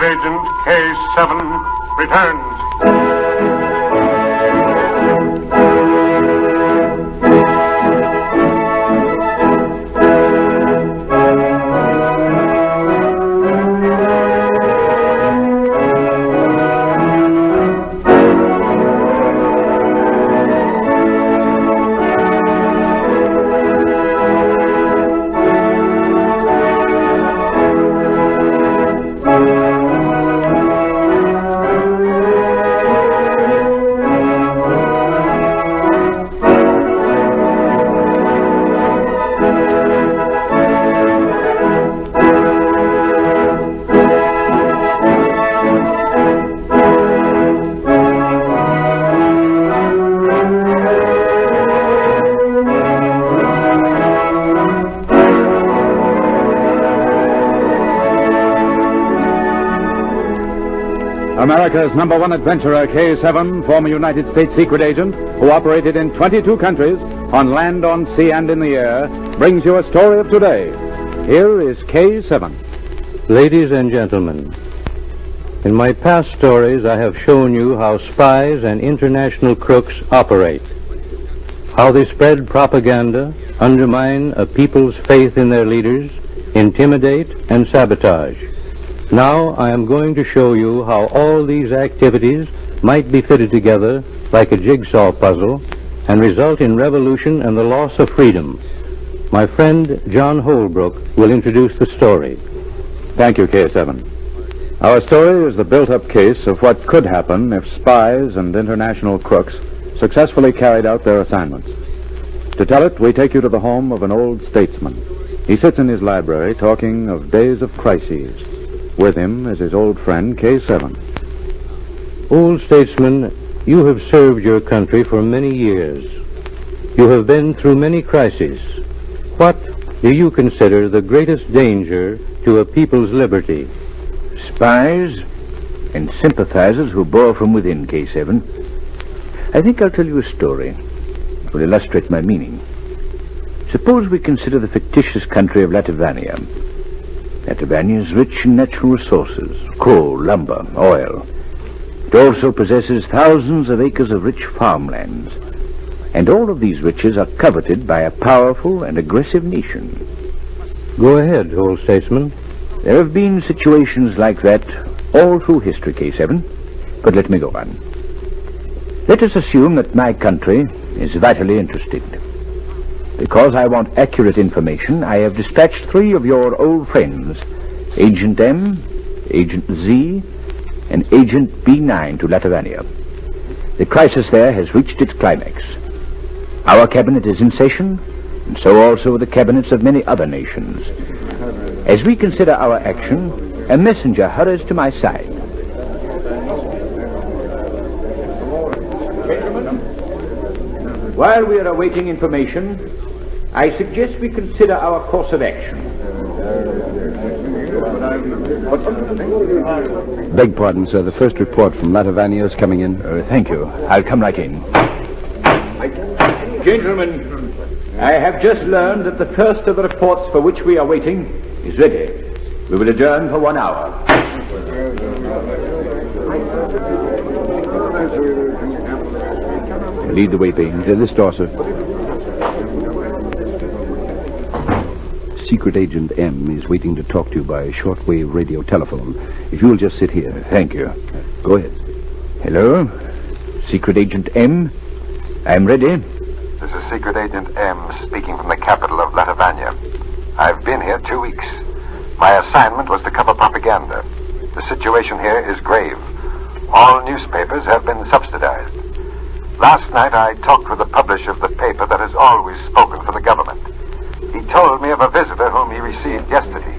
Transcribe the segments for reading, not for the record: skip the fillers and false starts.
Agent K7 returns. America's #1 adventurer, K7, former United States secret agent, who operated in 22 countries, on land, on sea, and in the air, brings you a story of today. Here is K7. Ladies and gentlemen, in my past stories I have shown you how spies and international crooks operate, how they spread propaganda, undermine a people's faith in their leaders, intimidate and sabotage. Now I am going to show you how all these activities might be fitted together like a jigsaw puzzle and result in revolution and the loss of freedom. My friend John Holbrook will introduce the story. Thank you, K7. Our story is the built-up case of what could happen if spies and international crooks successfully carried out their assignments. To tell it, we take you to the home of an old statesman. He sits in his library talking of days of crises. With him is his old friend, K7. Old statesman, you have served your country for many years. You have been through many crises. What do you consider the greatest danger to a people's liberty? Spies and sympathizers who bore from within, K7. I think I'll tell you a story that will illustrate my meaning. Suppose we consider the fictitious country of Latvania. Latvania is rich in natural resources, coal, lumber, oil. It also possesses thousands of acres of rich farmlands. And all of these riches are coveted by a powerful and aggressive nation. Go ahead, old statesman. There have been situations like that all through history, K7. But let me go on. Let us assume that my country is vitally interested. Because I want accurate information, I have dispatched 3 of your old friends, Agent M, Agent Z, and Agent B9 to Latvania. The crisis there has reached its climax. Our cabinet is in session, and so also the cabinets of many other nations. As we consider our action, a messenger hurries to my side. While we are awaiting information, I suggest we consider our course of action. Beg pardon, sir. The first report from Latvania is coming in. Thank you. I'll come right in. Gentlemen, I have just learned that the first of the reports for which we are waiting is ready. We will adjourn for 1 hour. Lead the way, Baines. This door, sir. Secret Agent M is waiting to talk to you by shortwave radio telephone. If you'll just sit here. Thank you. Go ahead. Hello? Secret Agent M? I'm ready. This is Secret Agent M speaking from the capital of Latvania. I've been here 2 weeks. My assignment was to cover propaganda. The situation here is grave. All newspapers have been subsidized. Last night I talked with the publisher of the paper that has always spoken for the government. He told me of a visitor whom he received yesterday.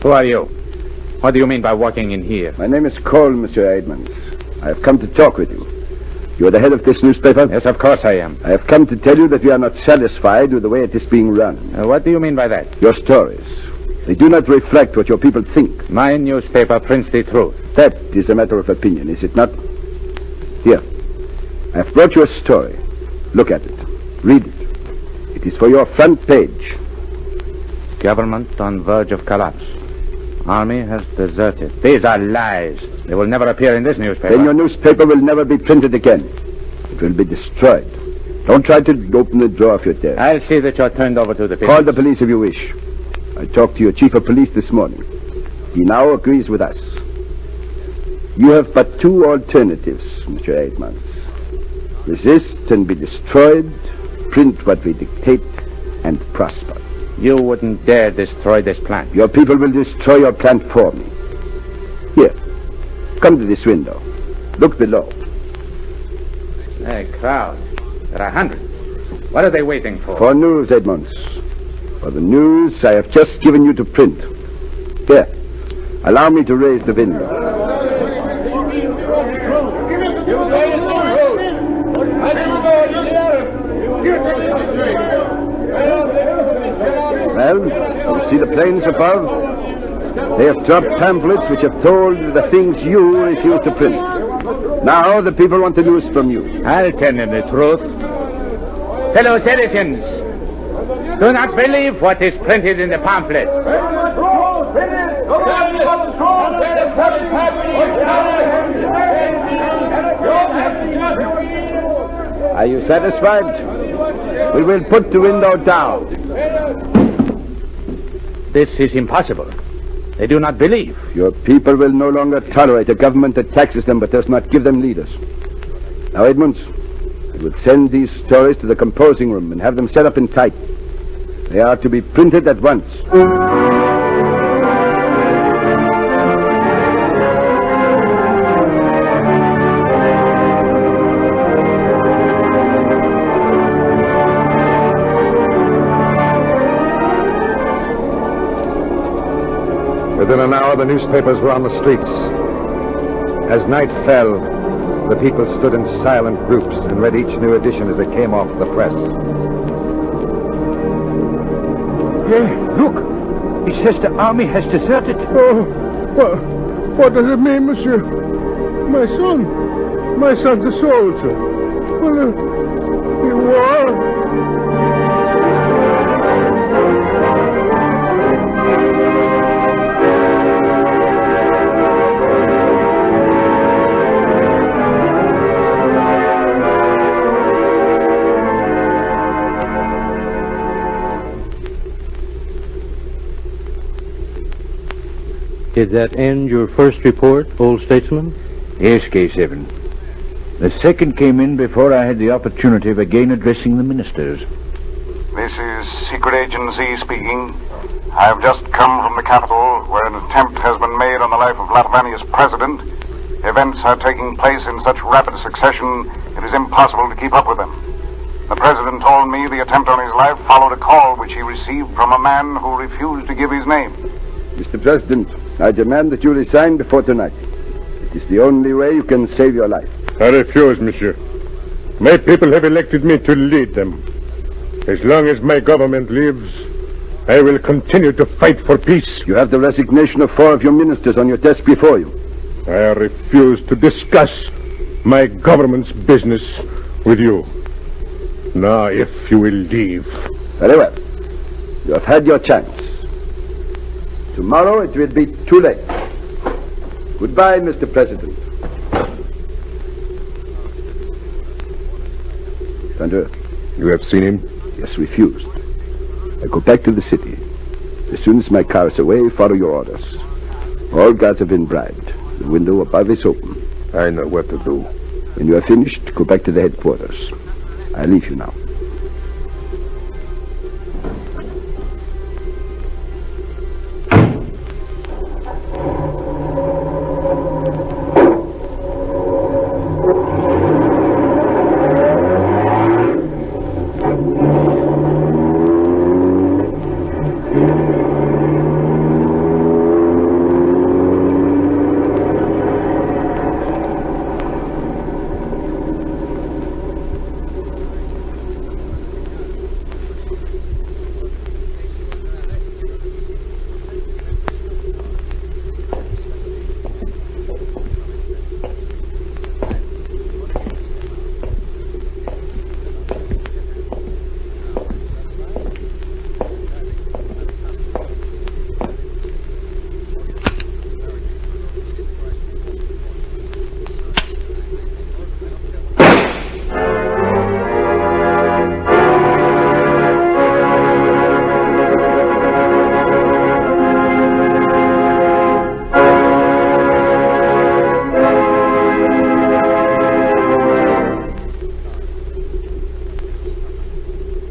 Who are you? What do you mean by walking in here? My name is Cole, Monsieur Edmonds. I have come to talk with you. You are the head of this newspaper? Yes, of course I am. I have come to tell you that we are not satisfied with the way it is being run. What do you mean by that? Your stories. They do not reflect what your people think. My newspaper prints the truth. That is a matter of opinion, is it not? Here. I've brought you a story. Look at it. Read it. It is for your front page. Government on verge of collapse. Army has deserted. These are lies. They will never appear in this newspaper. Then your newspaper will never be printed again. It will be destroyed. Don't try to open the drawer of your desk. I'll see that you're turned over to the people. Call the police if you wish. I talked to your chief of police this morning. He now agrees with us. You have but two alternatives, Mr. Edmonds. Resist and be destroyed, print what we dictate, and prosper. You wouldn't dare destroy this plant. Your people will destroy your plant for me. Here, come to this window. Look below. A crowd. There are hundreds. What are they waiting for? For news, Edmonds. For the news I have just given you to print. Here, allow me to raise the window. Well, you see the planes above? They have dropped pamphlets which have told the things you refuse to print. Now the people want the news from you. I'll tell them the truth. Fellow citizens, do not believe what is printed in the pamphlets. Are you satisfied? We will put the window down. This is impossible. They do not believe. Your people will no longer tolerate a government that taxes them but does not give them leaders. Now, Edmonds, I will send these stories to the composing room and have them set up in type. They are to be printed at once. Within an hour, the newspapers were on the streets. As night fell, the people stood in silent groups and read each new edition as it came off the press. Yeah, look. It says the army has deserted. Oh, what does it mean, monsieur? My son's a soldier. Well, the war. Did that end your first report, old statesman? Yes, K7. The second came in before I had the opportunity of again addressing the ministers. This is Secret Agent Z speaking. I've just come from the capital where an attempt has been made on the life of Latvia's president. Events are taking place in such rapid succession, it is impossible to keep up with them. The president told me the attempt on his life followed a call which he received from a man who refused to give his name. Mr. President, I demand that you resign before tonight. It is the only way you can save your life. I refuse, monsieur. My people have elected me to lead them. As long as my government lives, I will continue to fight for peace. You have the resignation of 4 of your ministers on your desk before you. I refuse to discuss my government's business with you. Now, if you will leave. Very well. You have had your chance. Tomorrow it will be too late. Goodbye, Mr. President. Thunder. You have seen him? Yes, refused. I go back to the city. As soon as my car is away, follow your orders. All guards have been bribed. The window above is open. I know what to do. When you are finished, go back to the headquarters. I leave you now.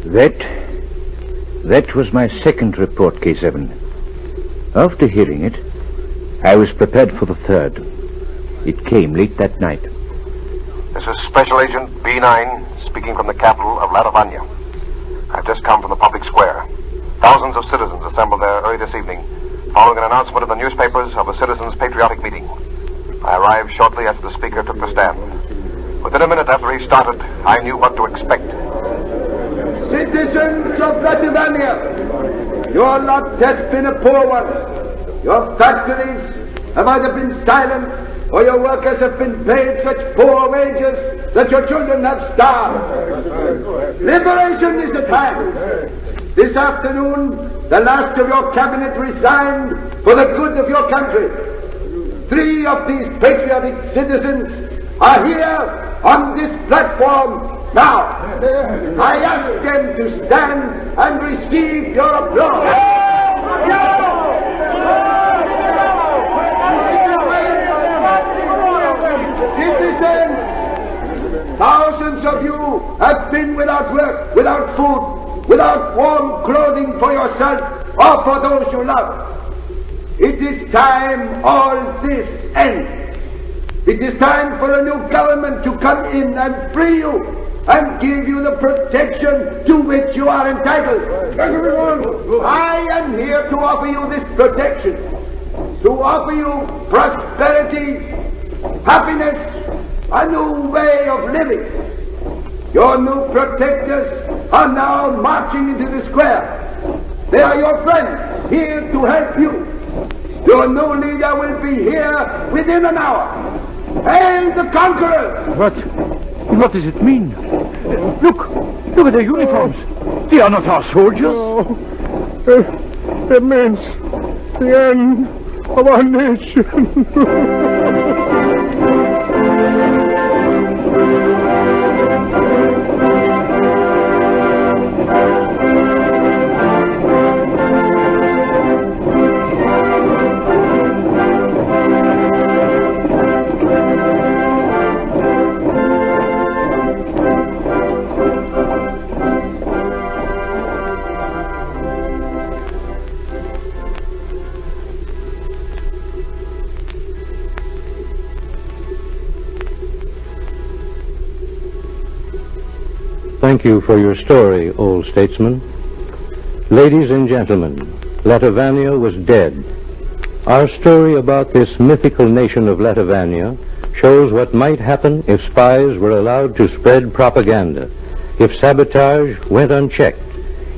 That was my second report, K7. After hearing it, I was prepared for the third. It came late that night. This is Special Agent B9 speaking from the capital of Latavania. I've just come from the public square. Thousands of citizens assembled there early this evening, following an announcement in the newspapers of the citizens' patriotic meeting. I arrived shortly after the speaker took the stand. Within a minute after he started, I knew what to expect. Citizens of Latavania, your lot has been a poor one. Your factories have either been silent or your workers have been paid such poor wages that your children have starved. Liberation is at hand. This afternoon, the last of your cabinet resigned for the good of your country. 3 of these patriotic citizens are here on this platform now. I ask them to stand and receive your applause. Citizens, thousands of you have been without work, without food, without warm clothing for yourself or for those you love. It is time all this ends. It is time for a new government to come in and free you and give you the protection to which you are entitled. I am here to offer you this protection, to offer you prosperity, happiness, a new way of living. Your new protectors are now marching into the square. They are your friends, here to help you. Your new leader will be here within an hour. Hail the conquerors! What does it mean? Look at their uniforms. They are not our soldiers. No. It means the end of our nation. Thank you for your story, old statesman. Ladies and gentlemen, Latavania was dead. Our story about this mythical nation of Latavania shows what might happen if spies were allowed to spread propaganda, if sabotage went unchecked,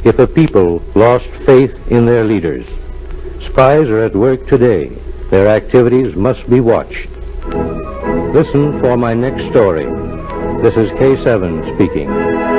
if a people lost faith in their leaders. Spies are at work today. Their activities must be watched. Listen for my next story. This is K7 speaking.